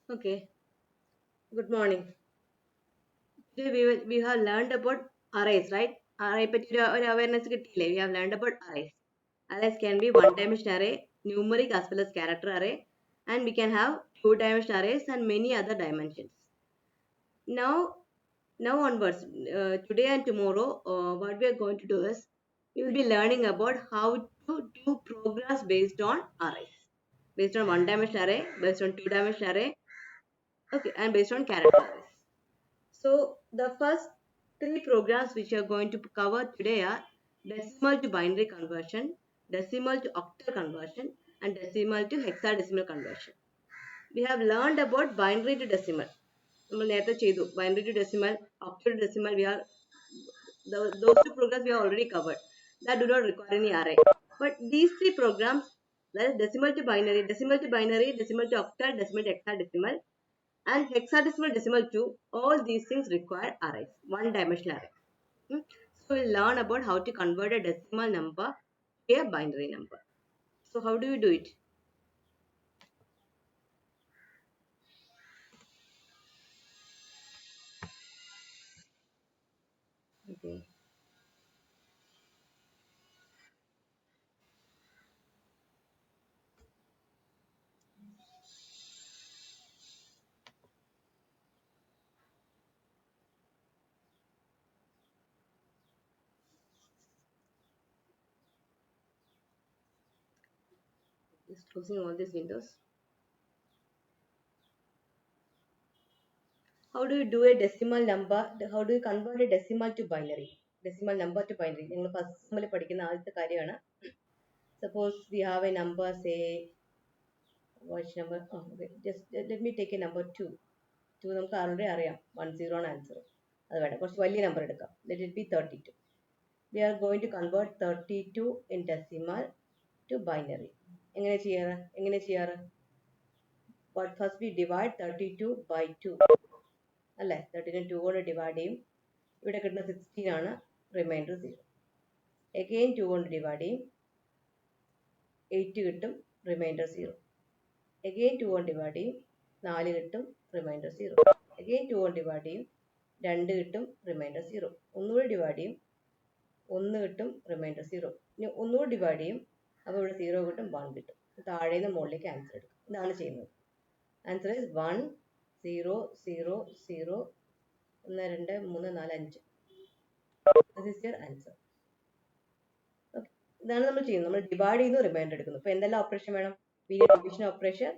Okay, good morning. Today we have learned about arrays, right? Array പറ്റി ഒരു awareness കിട്ടിയില്ലേ? We have learned about arrays. Arrays can be one-dimensional array, numeric as well as character array, and we can have two-dimensional arrays and many other dimensions. Now, now onwards, today and tomorrow, what we are going to do is we will be learning about how to do programs based on arrays, based on one-dimensional array, based on two-dimensional array, okay, and based on character arrays. So the first three programs which we are going to cover today are decimal to binary conversion, decimal to octal conversion, and decimal to hexadecimal conversion. We have learned about binary to decimal. നമ്മൾ നേരത്തെ ചെയ്തു binary to decimal, octal to decimal. Those two programs we have already covered. That do not require any array. But these three programs, that is decimal to binary, decimal to binary, decimal to octal, decimal to hexadecimal, and hexadecimal decimal too, all these things require arrays, one dimensional array. So we'll learn about how to convert a decimal number to a binary number. So how do you do it? Okay. Just closing all these windows. How do you do a decimal number? How do you convert a decimal to binary? Decimal number to binary. നിങ്ങൾ first നമ്മൾ പഠിക്കുന്ന ആദ്യത്തെ കാര്യമാണ്. Suppose we have a number, say, watch number. Oh, okay. Just let me take a number 2. 2 നമുക്ക് already അറിയാം 10 ആണ് answer. അത് വേണ്ട കുറച്ച് വലിയ നമ്പർ എടുക്കാം. Let it be 32. We are going to convert 32 in decimal to binary. എങ്ങനെ ചെയ്യാറ്? But first we divide 32 by 2. അല്ലേ? 32 2 കൊണ്ട് ഡിവൈഡ് ചെയ്യും. ഇവിടെ കിട്ടുന്ന 16 ആണ്, റിമൈൻഡർ 0. Again 2 കൊണ്ട് ഡിവൈഡ് ചെയ്യും, 8 കിട്ടും, റിമൈൻഡർ 0. Again 2 കൊണ്ട് ഡിവൈഡ് ചെയ്യും, 4 കിട്ടും, റിമൈൻഡർ 0. Again 2 കൊണ്ട് ഡിവൈഡ് ചെയ്യും, 2 കിട്ടും, റിമൈൻഡർ 0. ഒന്നുകൂടി ഡിവൈഡ് ചെയ്യും, 1 കിട്ടും, റിമൈൻഡർ 0. ഇനി ഒന്നുകൂടി ഡിവൈഡ് ചെയ്യും, അപ്പോൾ ഇവിടെ 0 കിട്ടും, 1 കിട്ടും. താഴെ നിന്ന് മുകളിലേക്ക് ആൻസർ എടുക്കും. ഇതാണ് ചെയ്യുന്നത്. Answer is 1 0 0 0 1 2 3 4 5. This is your answer. Okay, ഇതാണ് നമ്മൾ ചെയ്യുന്നത്. നമ്മൾ ഡിവൈഡ് ചെയ്യുന്നു, റിമൈൻഡർ എടുക്കുന്നു. അപ്പോൾ എന്തെല്ലാം ഓപ്പറേഷൻ വേണം? V need division operation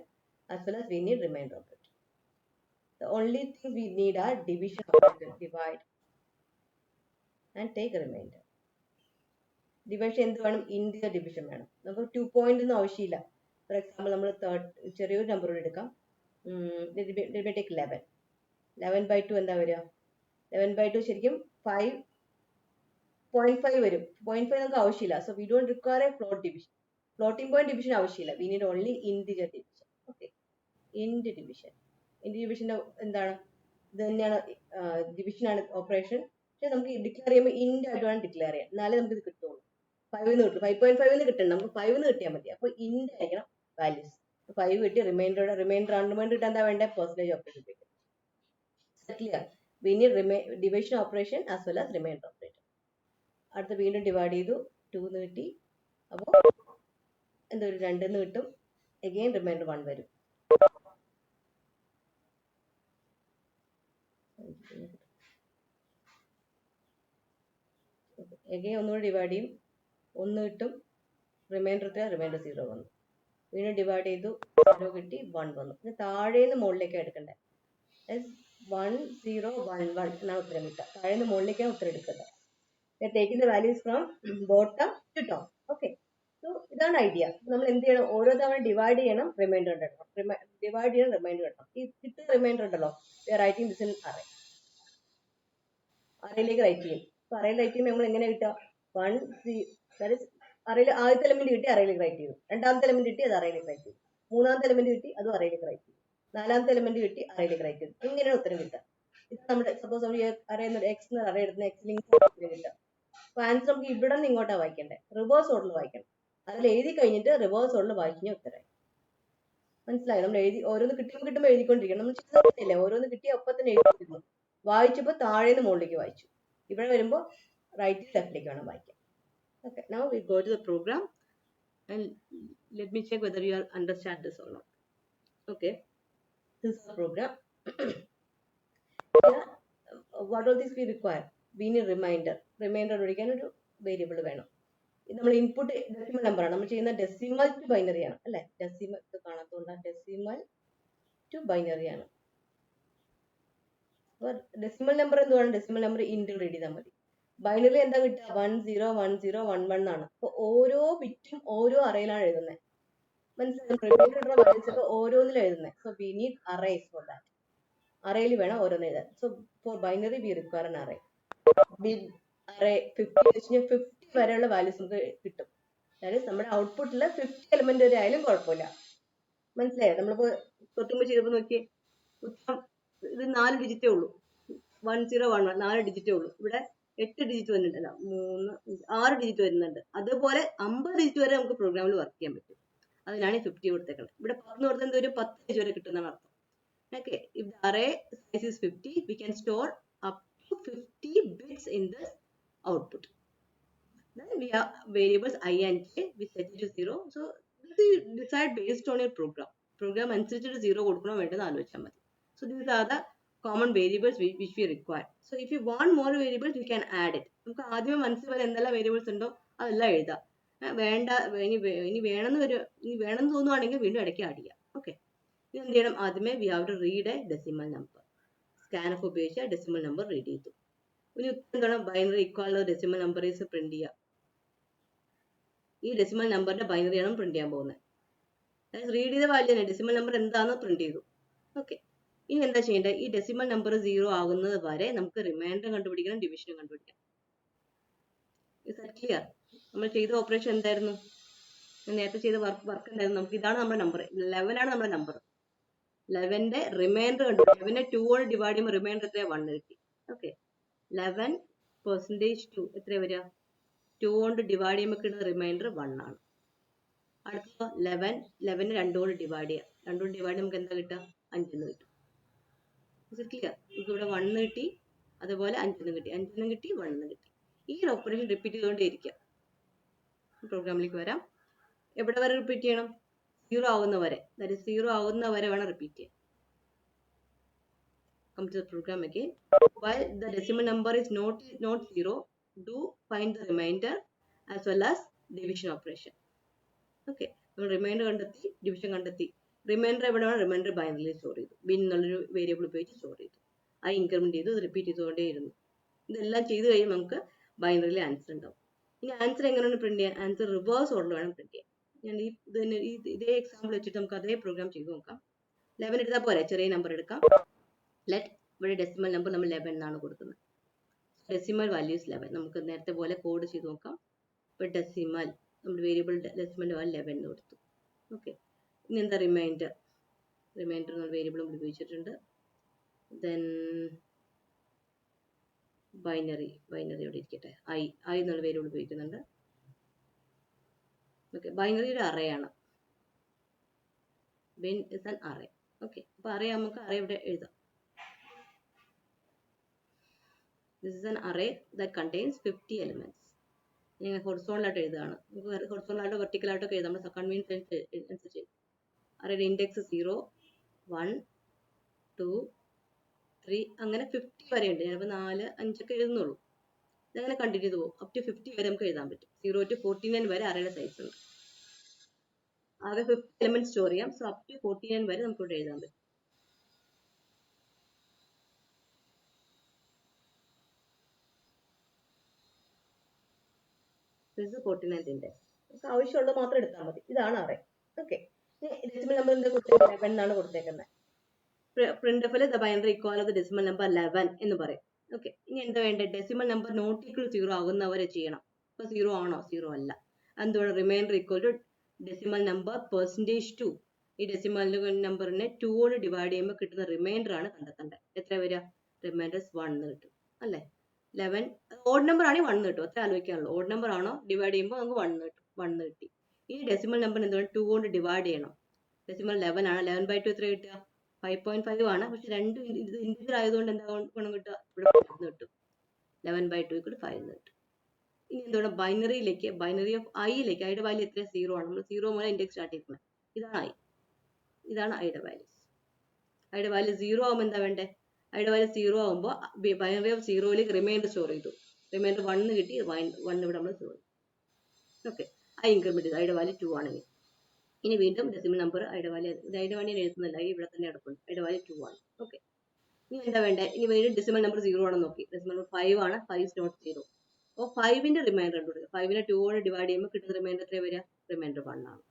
as well as we need remainder operator. The only thing we need are division operator, divide and take remainder. Division എന്ത് വേണം? ഇന്റിജർ ഡിവിഷൻ വേണം. നമുക്ക് 2 പോയിന്റ് ഒന്നും ആവശ്യമില്ല. ഫോർ എക്സാമ്പിൾ നമ്മൾ ചെറിയൊരു നമ്പർ എടുക്കാം. ടേക്ക് 11. 11/2 എന്താ വരിക? 11/2 ശരിക്കും 5.5 വരും. 0.5 നമുക്ക് ആവശ്യമില്ല. So we don't require a float division. Floating point division ആവശ്യമില്ല. We need only integer division. Okay, int division. Int ഡിവിഷന്റെ എന്താണ്? ഇത് തന്നെയാണ്, ഡിവിഷൻ ആണ് ഓപ്പറേഷൻ. പക്ഷെ നമുക്ക് ഡിക്ലെയർ ചെയ്യുമ്പോൾ ഇൻഡ് ആയിട്ട് വേണം ഡിക്ലെയർ ചെയ്യാൻ, എന്നാലേ നമുക്ക് ഇത് കിട്ടുള്ളൂ. 5 കിട്ടും. 5.5 കിട്ടണം, നമുക്ക് 5 കിട്ടിയാൽ മതി. അപ്പോൾ ഇൻഡ് ആയിരിക്കണം വാല്യൂസ്. 5 കിട്ടി, റിമൈൻഡർ കിട്ടാൻ എന്താ വേണ്ടത്? പെർസെന്റേജ് ഓപ്പറേഷൻ ഉപയോഗിക്കും. Clear? We need division operation as well as remainder operation. അടുത്ത വീണ്ടും ഡിവൈഡ് ചെയ്തു, 2 കിട്ടി. അപ്പോൾ എന്താ, ഒരു 2 കിട്ടും. അഗെയിൻ റിമൈൻഡർ 1 വരും. അഗെയിൻ ഒന്നുകൂടി ഡിവൈഡ് ചെയ്യും, 1 കിട്ടും, റിമൈൻഡർ 0 വന്നു. വീണ്ടും ഡിവൈഡ് ചെയ്തു, 0 കിട്ടി, 1 വന്നു. ഇത് താഴേന്ന് മുകളിലേക്കാണ് എടുക്കേണ്ടത്. 1 0 1 1 എന്നാണ് ഉത്തരം കിട്ടുക. താഴേന്ന് മുകളിലേക്കാണ് ഉത്തരം എടുക്കേണ്ടത്. Taking the values from bottom to top. Okay, so ഇതാണ് ഐഡിയ. നമ്മൾ എന്ത് ചെയ്യണം? ഓരോ തവണ ഡിവൈഡ് ചെയ്യണം, റിമൈൻഡർ കിട്ടണം. ഡിവൈഡ് ചെയ്യണം, റിമൈൻഡർ കിട്ടണം. ഈ കിട്ടുന്ന റിമൈൻഡർ ഉണ്ടല്ലോ, we are writing this in array. അറയിലേക്ക് റൈറ്റ് ചെയ്യും. അപ്പൊ അറയിൽ റൈറ്റ് ചെയ്യുമ്പോൾ നമ്മൾ എങ്ങനെ കിട്ടുക? 1 അറയിൽ ആദ്യത്തെ എലമെന്റ് കിട്ടി, അറയിലേക്ക് റൈറ്റ് ചെയ്തു. രണ്ടാമത്തെ എലമെന്റ് കിട്ടി, അത് അറയിലേക്ക് റൈറ്റ് ചെയ്തു. മൂന്നാമത്തെ എലമെന്റ് കിട്ടി, അതും അറയിലേക്ക് റൈറ്റ് ചെയ്തു. നാലാമത്തെ എലമെന്റ് കിട്ടി, അറയിലേക്ക് റൈറ്റ് ചെയ്തു. ഇങ്ങനെയാണ് ഉത്തരം കിട്ടുക. ഇത് നമ്മുടെ സപ്പോസ് നമ്മൾ അറിയുന്ന എക്സ് എന്ന് അറേ എടുക്കുന്ന എക്സിലേക്ക് ഉത്തരം കിട്ടുക. അപ്പൊ ആൻസർ നമുക്ക് ഇവിടെ നിന്ന് ഇങ്ങോട്ടാണ് വായിക്കേണ്ടത്, റിവേഴ്സ് ഓർഡറിൽ വായിക്കണം. അതിൽ എഴുതി കഴിഞ്ഞിട്ട് റിവേഴ്സ് ഓർഡറിൽ വായിക്കുന്ന ഉത്തരം. മനസ്സിലായി? നമ്മൾ ഓരോന്ന് കിട്ടുമ്പോൾ എഴുതിക്കൊണ്ടിരിക്കണം. നമ്മൾ ചെയ്യുന്നില്ല, ഓരോന്ന് കിട്ടിയ ഒപ്പം തന്നെ എഴുതിയിരുന്നു. വായിച്ചപ്പോൾ താഴേന്ന് മുകളിലേക്ക് വായിച്ചു. ഇവിടെ വരുമ്പോൾ റൈറ്റ് ലെഫ്റ്റിലേക്ക് വേണം വായിക്കാൻ. Okay, now we go to the program and let me check whether you all understand this or not. Okay, this is the program. Here, what all these we require? We need reminder. Reminder ഒഴിക്കാൻ ഒരു variable വേണം. നമ്മൾ input decimal number ആണ്. നമ്മൾ ചെയ്യുന്ന decimal to binary ആണ് അല്ലെ? Decimal കാണാത്തോണ്ടാണ്, decimal to binary ആണ്. അപ്പൊ ഡെസിമൽ നമ്പർ എന്തുവാണ്? ഡെസിമൽ നമ്പർ ഇൻറ്റു റീഡ് ചെയ്താൽ മതി. ബൈനറി എന്താ കിട്ടുക? 101011 ആണ്. അപ്പൊ ഓരോ ബിറ്റും ഓരോ അറയിലാണ് എഴുതുന്നത്. മനസ്സിലായി? വാല്യൂസ് ഒക്കെ ഓരോന്നിലും എഴുതുന്നത്. So we need arrays for that. അറയിൽ വേണം ഓരോന്ന് എഴുതാൻ. So for binary we require an array. Array 50 വരെയുള്ള വാല്യൂസ് നമുക്ക് കിട്ടും. അതായത് നമ്മുടെ ഔട്ട്പുട്ടിൽ 50 എലിമെന്റ് വരെ ആയാലും കുഴപ്പമില്ല. മനസ്സിലായോ? നമ്മളിപ്പോ തൊട്ടുമ്പോ ചെയ്തപ്പോ നോക്കിയേ, ഇത് 4 ഡിജിറ്റേ ഉള്ളൂ. 1011 4 ഡിജിറ്റേ ഉള്ളൂ. ഇവിടെ 8 ഡിജിറ്റ് വരുന്നുണ്ടല്ലോ, 6 ഡിജിറ്റ് വരുന്നുണ്ട്. അതുപോലെ 50 ഡിജിറ്റ് വരെ നമുക്ക് പ്രോഗ്രാമിൽ വർക്ക് ചെയ്യാൻ പറ്റും. അതിനാണ് 50 കൊടുത്തേക്കുന്നത്. ഇവിടെ 10 എന്ന് പറഞ്ഞാൽ ഒരു 10 ഡിജിറ്റ് വരെ കിട്ടുന്നതാണ് അർത്ഥം. Okay, if the array size is 50, we can store up to 50 bits in this output. Then we have variables I and j, we set it to 0. So this is decide based on your program. Program അനുസരിച്ചിട്ട് 0 കൊടുക്കണോ വേണ്ടതെന്ന് ആലോചിച്ചാൽ മതി. So these are the common variables which we require. So if you want more variables, we can add it. നമുക്ക് ആദ്യമേ മനസ്സിൽ എന്തെല്ലാം variables ഉണ്ടോ അതെല്ലാം എഴുതാം. വേണ്ട ഇനി വേണമെന്ന് തോന്നുവാണെങ്കിൽ വീണ്ടും ഇടയ്ക്ക് ആഡ് ചെയ്യാം. ഓക്കെ, ഇനി എന്ത് ചെയ്യണം? ആദ്യമേ we have to read a decimal number. Scanf ഉപയോഗിച്ച് ഡെസിമൽ നമ്പർ റീഡ് ചെയ്തു. ഇനി എന്താണ്? Binary equal decimal number is print ചെയ്യുക. ഈ ഡെസിമൽ നമ്പറിന്റെ ബൈനറിയാണ് പ്രിന്റ് ചെയ്യാൻ പോകുന്നത്. റീഡ് ചെയ്ത വാല്യൂ തന്നെ ഡെസിമൽ നമ്പർ എന്താണെന്ന് പ്രിന്റ് ചെയ്തു. ഓക്കെ, ഇനി എന്താ ചെയ്യേണ്ടത്? ഈ ഡെസിമൽ നമ്പർ 0 ആകുന്നത് വരെ നമുക്ക് റിമൈൻഡർ കണ്ടുപിടിക്കണം, ഡിവിഷനും കണ്ടുപിടിക്കണം. Is that clear? നമ്മൾ ചെയ്ത ഓപ്പറേഷൻ എന്തായിരുന്നു? നേരത്തെ ചെയ്ത വർക്ക് എന്തായിരുന്നു? നമുക്ക് ഇതാണ് നമ്മുടെ നമ്പർ, 11 ആണ് നമ്മുടെ നമ്പർ. 11ന്റെ റിമൈൻഡർ കണ്ടു. 11നെ 2 കൊണ്ട് ഡിവൈഡ് ചെയ്യുമ്പോൾ റിമൈൻഡർ എത്രയാ? 1 കിട്ടി. ഓക്കെ, 11% 2 എത്രയാ വരിക? 2 കൊണ്ട് ഡിവൈഡ് ചെയ്യുമ്പോൾ കിട്ടുന്ന റിമൈൻഡർ 1 ആണ്. അടുത്ത 11നെ 2 കൊണ്ട് ഡിവൈഡ് ചെയ്യാം. 2 കൊണ്ട് ഡിവൈഡ് നമുക്ക് എന്താ കിട്ടുക? 5 എന്ന് കിട്ടും. ക്ലിയർ? നമുക്ക് ഇവിടെ 1 കിട്ടി, അതുപോലെ 5 കിട്ടി, 5 കിട്ടി, 1 കിട്ടി. ഈ ഓപ്പറേഷൻ റിപ്പീറ്റ് ചെയ്തുകൊണ്ടേയിരിക്കുക. പ്രോഗ്രാമിലേക്ക് വരാം. എവിടെ വരെ റിപ്പീറ്റ് ചെയ്യണം? 0 ആവുന്ന വരെ. ദാറ്റ് ഈസ് 0 ആവുന്ന വരെ വേണം റിപ്പീറ്റ് ചെയ്യാൻ. Come to the program again. While the decimal number is not 0, do find the remainder as well as division operation. Okay, remainder കണ്ടെത്തി, ഡിവിഷൻ കണ്ടെത്തി. റിമൈൻഡർ എവിടെയാണ്? റിമൈൻഡർ ബൈനറിയിൽ സ്റ്റോർ ചെയ്തു. ബിൻ എന്നുള്ളൊരു വേരിയബിൾ ഉപയോഗിച്ച് സ്റ്റോർ ചെയ്തു. ആ ഇൻക്രിമെന്റ് ചെയ്തു, റിപ്പീറ്റ് ചെയ്തുകൊണ്ടേയിരുന്നു. ഇതെല്ലാം ചെയ്ത് കഴിയുമ്പോൾ നമുക്ക് ബൈനറിയിൽ ആൻസർ ഉണ്ടാവും. ഇനി ആൻസർ എങ്ങനെയാണ് പ്രിന്റ് ചെയ്യാൻ? ആൻസർ റിവേഴ്സ് ഓർഡർ വേണം പ്രിന്റ് ചെയ്യാൻ. ഞാൻ ഇതേ എക്സാമ്പിൾ വെച്ചിട്ട് നമുക്ക് അതേ പ്രോഗ്രാം ചെയ്ത് നോക്കാം. 11 എടുത്താൽ പോരെ, ചെറിയ നമ്പർ എടുക്കാം. ഇവിടെ ഡെസിമൽ നമ്പർ നമ്മൾ 11 എന്നാണ് കൊടുക്കുന്നത്. Decimal values 11. നമുക്ക് നേരത്തെ പോലെ കോഡ് ചെയ്ത് നോക്കാം. ഇപ്പോൾ ഡെസിമൽ നമ്മുടെ വേരിയബിൾ ഡെസിമൽ വാല്യൂ 11 എന്ന് കൊടുത്തു. ഓക്കെ, ഇനി എന്താ? റിമൈൻഡർ എന്ന വേരിയബിൾ നമ്മൾ ഉപയോഗിച്ചിട്ടുണ്ട്. ദെൻ ബൈനറി ഇവിടെ ഇരിക്കട്ടെ. ഐ എന്നുള്ള വേരിയബിൾ ഉപയോഗിക്കുന്നുണ്ട്. ഓക്കെ, ബൈനറി ഒരു അറേ ആണ്. Bin is an array. Okay, അപ്പോൾ അറേ നമുക്ക് അറേ ഇവിടെ എഴുതാം. This is an array that contains 50 elements. നിങ്ങൾ ഹൊറിസോണ്ടലായിട്ട് എഴുതുകയാണ്. നമുക്ക് ഹൊറിസോണ്ടലായിട്ടോ വെർട്ടിക്കലായിട്ടോ എഴുതാം. നമ്മൾ കൺവീനിയൻസ് അനുസരിച്ച് അറേയുടെ ഇൻഡെക്സ് 0, 1, 2, 3 അങ്ങനെ 50 വരെ ഉണ്ട്. ഞാനിപ്പോൾ 4, 5 ഒക്കെ എഴുതുന്നുള്ളൂ. ഇതങ്ങനെ കണ്ടിന്യൂ ചെയ്ത് പോകും. അപ് ടു 50 വരെ നമുക്ക് എഴുതാൻ പറ്റും. 0 to 49 വരെ അറേയുടെ സൈസ് ഉണ്ട്. ആകെ 50 എലമെന്റ് സ്റ്റോർ ചെയ്യാം. സോ അപ് ടു 49 വരെ നമുക്ക് ഇവിടെ എഴുതാൻ പറ്റും. This is 49th index. നമുക്ക് ആവശ്യമുള്ളത് മാത്രം എടുത്താൽ മതി. ഇതാണ് അറേ. ഓക്കെ, ഡെസിമൽ നമ്പർ എന്താ കൊടുത്തേക്കുന്നത്? 11 എന്നാണ് കൊടുത്തേക്കുന്നത്. പ്രിന്റ്എഫിൽ the binary equal of the decimal number 11 എന്ന് പറയും. ഓക്കെ, ഇനി എന്താ വേണ്ടത്? ഡെസിമൽ നമ്പർ നോട്ട് ഈക്വൽ 0 ആകുന്നവരെ ചെയ്യണം. ഇപ്പോൾ 0 ആണോ? 0 അല്ല. എന്തുകൊണ്ട്? Remainder equal to decimal number %2. ഈ ഡെസിമൽ നമ്പറിനെ 2 കൊണ്ട് ഡിവൈഡ് ചെയ്യുമ്പോൾ കിട്ടുന്ന റിമൈൻഡർ ആണ് കണ്ടെത്തേണ്ടത്. എത്ര വരിക? റിമൈൻഡർ 1 കിട്ടും അല്ലേ? 11 ഓഡ് നമ്പർ ആണെങ്കിൽ 1 കിട്ടും. അത്ര ആലോചിക്കാനുള്ളൂ. ഓഡ് നമ്പർ ആണോ? ഡിവൈഡ് ചെയ്യുമ്പോൾ നമുക്ക് 1 കിട്ടും. 1 കിട്ടി. ഈ ഡെസിമൽ നമ്പർ എന്താണ്? 2 കൊണ്ട് ഡിവൈഡ് ചെയ്യണം. ഡെസിമൽ 11 ആണ്. 11/2 എത്ര കിട്ടുക? 5.5 ആണ്. പക്ഷെ രണ്ട് ഇത് ഇന്റിജർ ആയതുകൊണ്ട് എന്താ ഗുണം കിട്ടുക? ഇവിടെ 5 കിട്ടും. 11/2 = 5 എന്ന് കിട്ടും. ഇനി എന്താണ് ബൈനറിയിലേക്ക്, ബൈനറി ഓഫ് ഐയിലേക്ക്, ഐയുടെ വാല്യൂ എത്ര? 0 ആണ്. നമ്മൾ 0 മുതൽ ഇൻഡെക്സ് സ്റ്റാർട്ട് ചെയ്യുന്നത്. ഇതാണ് ഐ. ഇതാണ് ഐയുടെ വാല്യൂ. ഐയുടെ വാല്യൂ 0 ആകുമ്പോൾ എന്താ വേണ്ടേ? ഐയുടെ വാല്യൂ 0 ആകുമ്പോൾ ബൈനറി ഓഫ് 0യിലേക്ക് റിമൈൻഡർ സ്റ്റോർ ചെയ്തു. റിമൈൻഡർ 1 കിട്ടി. 1 ഇവിടെ നമ്മൾ സ്റ്റോർ ചെയ്തു. ഓക്കെ, ഐ ഇൻക്രിമെന്റ് ചെയ്തു. ഐയുടെ വാല്യൂ 2 ആണെങ്കിൽ ഇനി വീണ്ടും ഡെസിമൽ നമ്പർ ഐയുടെ വാല്യൂ എഴുതുന്നില്ല, ഐ ഇവിടെ തന്നെ കിടക്കുന്നു. ഐയുടെ വാല്യൂ 2 ആണ്. ഓക്കെ, ഇനി എന്താ വേണ്ടേ? ഇനി വീണ്ടും ഡെസിമൽ നമ്പർ 0 ആണെന്ന് നോക്കി. ഡെസിമൽ നമ്പർ 5 ആണ്. 5 is not 0. അപ്പോൾ 5ന്റെ റിമൈൻഡർ കണ്ടുപിടിക്കുക. 5നെ 2 കൊണ്ട് ഡിവൈഡ് ചെയ്യുമ്പോൾ കിട്ടുന്ന റിമൈൻഡർ എത്ര വരിക? റിമൈൻഡർ 1 ആണ്.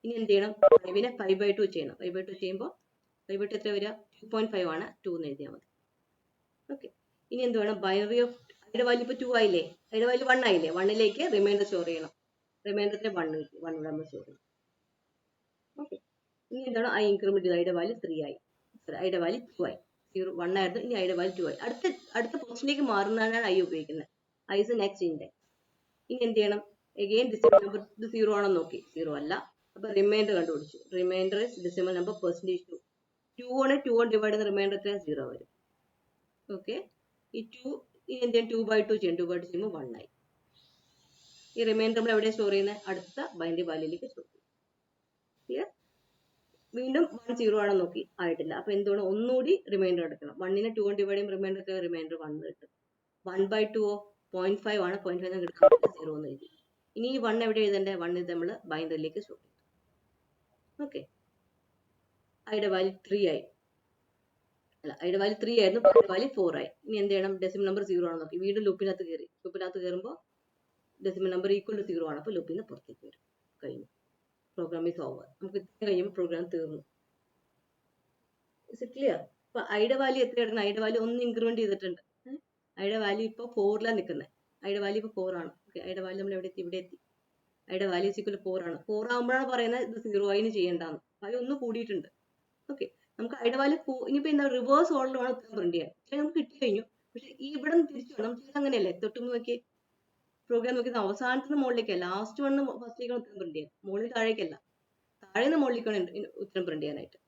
ഇനി എന്ത് ചെയ്യണം? 5നെ 5/2 ചെയ്യണം. 5/2 ചെയ്യുമ്പോൾ 5/2 എത്ര വരിക? 2.5 ആണ്. 2 എന്ന് എഴുതിയാൽ മതി. ഓക്കെ, ഇനി എന്ത് വേണം? ബൈനറി ഓഫ് ഐയുടെ വാല്യൂ ഇപ്പോൾ 2 ആയില്ലേ? ഐയുടെ വാല്യൂ 1 ആയില്ലേ? 1ലേക്ക് റിമൈൻഡർ സ്റ്റോർ ചെയ്യണം. റിമൈൻഡർ 1 കിട്ടി. 1 ഇവിടെ നമ്മൾ സ്റ്റോർ ചെയ്യണം. ഓക്കെ, ഇനി എന്താണ്? ഐ ഇൻക്രിമെന്റ് ചെയ്ത് ഐയുടെ വാല്യൂ 3 ആയി. ഐയുടെ വാല്യൂ 2 ആയി. 1 ആയിരുന്നു. ഇനി ഐയുടെ വാല്യൂ 2 ആയി. അടുത്ത പൊസിഷനിലേക്ക് മാറുന്നതാണ് ഐ ഉപയോഗിക്കുന്നത്. I is next index. ഇനി എന്ത് ചെയ്യണം? അഗെയിൻ ഡെസിമൽ നമ്പർ 0 ആണെന്ന് നോക്കി. 0 അല്ല. അപ്പൊ റിമൈൻഡർ കണ്ടുപിടിച്ചു. Reminder is decimal number %2. 2 കൊണ്ട് ഡിവൈഡ് ചെയ്യുന്ന റിമൈൻഡർ എത്ര? 0 വരും. ഓക്കെ, ഈ 2 ഇനി എന്ത് ചെയ്യും? 2/2 ചെയ്യും. 2/2 ചെയ്യുമ്പോൾ 1 ആയി. ഈ റിമൈൻഡർ നമ്മൾ എവിടെയാണ് സ്റ്റോർ ചെയ്യുന്നത്? അടുത്ത ബൈനറി വാല്യൂയിലേക്ക് സ്റ്റോർ ചെയ്യും. ക്ലിയർ? വീണ്ടും 1 0 ആണെന്ന് നോക്കി. ആയിട്ടില്ല. അപ്പൊ എന്തുകൊണ്ട്? ഒന്നുകൂടി റിമൈൻഡർ എടുക്കണം. 1നെ 2 കൊണ്ട് ഡിവൈഡ് ചെയ്യുമ്പോൾ റിമൈൻഡർ എത്ര? റിമൈൻഡർ 1 കിട്ടും. 1/2 0.5 ആണ്. 0.5 കിട്ടും. 0 എന്ന് എഴുതി. ഇനി ഈ 1 എവിടെ എഴുതണ്ടേ? 1 ഇത് നമ്മൾ ബൈനറിലേക്ക് സ്റ്റോർ ചെയ്യും. ഓക്കെ, ഐയുടെ വാല്യൂ 3 ആയി. അല്ല, ഐയുടെ വാല്യൂ 3 ആയിരുന്നു. ഐയുടെ വാല്യൂ 4 ആയി. ഇനി എന്ത് ചെയ്യണം? ഡെസിമൽ നമ്പർ 0 ആണെന്ന് നോക്കി. വീണ്ടും ലൂപ്പിനകത്ത് കയറി. ലൂപ്പിനകത്ത് കയറുമ്പോൾ ഡെസിമൽ നമ്പർ ഈക്വൽ ടു 0 ആണ്. അപ്പോൾ ലൂപ്പിൽ നിന്ന് പുറത്തേക്ക് വരും. കഴിഞ്ഞു. Program is over. നമുക്ക് ഇത്ര കഴിയുമ്പോൾ പ്രോഗ്രാം തീർന്നു. Is it clear? അപ്പൊ ഐയുടെ വാല്യൂ എത്ര എടുക്കണം? ഐയുടെ വാല്യൂ 1 ഇൻക്രിമെന്റ് ചെയ്തിട്ടുണ്ട്. ഐയുടെ വാല്യൂ ഇപ്പോൾ 4ലാണ് നിൽക്കുന്നത്. ഐയുടെ വാല്യൂ ഇപ്പോൾ 4 ആണ്. ഓക്കെ, ഐയുടെ വാല്യൂ നമ്മൾ എവിടെ എത്തി? ഇവിടെ എത്തി. ഐയുടെ വാല്യൂ ഈക്വൽ 4 ആണ്. 4 ആകുമ്പോഴാണ് പറയുന്നത് ഇത് 0 ആയി ചെയ്യേണ്ടതാണ്. വാല്യൂ ഒന്ന് കൂടിയിട്ടുണ്ട്. ഓക്കെ, നമുക്ക് ഐയുടെ വാല്യൂ ഇനിയിപ്പോൾ എന്താ? റിവേഴ്സ് ഓർഡറിലാണ് ഉത്തരം പ്രിന്റ് ചെയ്യാൻ. പക്ഷേ നമുക്ക് കിട്ടി കഴിഞ്ഞു. പക്ഷെ ഈ ഇവിടെ നിന്ന് തിരിച്ചു വേണം. നമുക്ക് അങ്ങനെയല്ലേ? തൊട്ടുമ്പ് നോക്കി പ്രോഗ്രാം നോക്കി അവസാനത്തിന് മുകളിലേക്കല്ല, ലാസ്റ്റ് വണ്ണ് ഫസ്റ്റിലേക്കാണ് ഉത്തരം പ്രിന്റ് ചെയ്യാൻ. മുകളിൽ താഴേക്കല്ല, താഴെ നിന്ന് മുകളിലേക്കാണ് ഉത്തരം പ്രിന്റ് ചെയ്യാനായിട്ട്.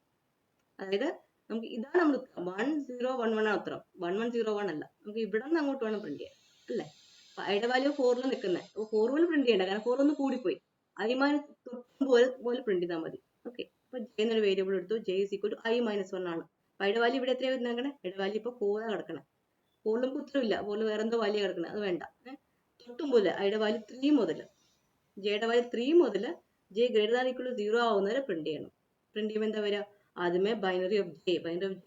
അതായത് നമുക്ക് ഇതാണ് നമ്മൾ 1011 ആണ് ഉത്തരം. 1101 അല്ല. നമുക്ക് ഇവിടെ നിന്ന് അങ്ങോട്ട് വേണം പ്രിന്റ് ചെയ്യാൻ, അല്ലേ? അപ്പൊ ഐയുടെ വാല്യൂ 4ൽ നിൽക്കുന്നത്. അപ്പോൾ 4 പോലെ പ്രിന്റ് ചെയ്യണ്ട, കാരണം 4 ഒന്ന് കൂടിപ്പോയി. ഐമാന് തൊട്ടും പോലെ പ്രിന്റ് ചെയ്താൽ മതി. ഓക്കെ, അപ്പൊ ജെ എന്നൊരു വേരിയബിൾ എടുത്തു. J is equal to I-1 ആണ്. അപ്പൊ ഐയുടെ വാല്യൂ ഇവിടെ എത്രയാണ് വരുന്നേക്കണേ? ഐയുടെ വാല്യൂ ഇപ്പോൾ 4 കിടക്കണേ. 4 നമുക്ക് ഉത്തരവില്ല. 4 വേറെ എന്തോ വാല്യൂ കിടക്കണേ, അത് വേണ്ട. തൊട്ടും പോലെ ഐയുടെ വാല്യൂ 3 മുതൽ ജെയുടെ വാല്യൂ 3 മുതൽ J greater than equal to 0 ആവുന്നവരെ പ്രിന്റ് ചെയ്യണം. പ്രിന്റ് ചെയ്യുമ്പോൾ എന്താ വരിക? ആദ്യമേ ബൈനറി ഓഫ് ജെ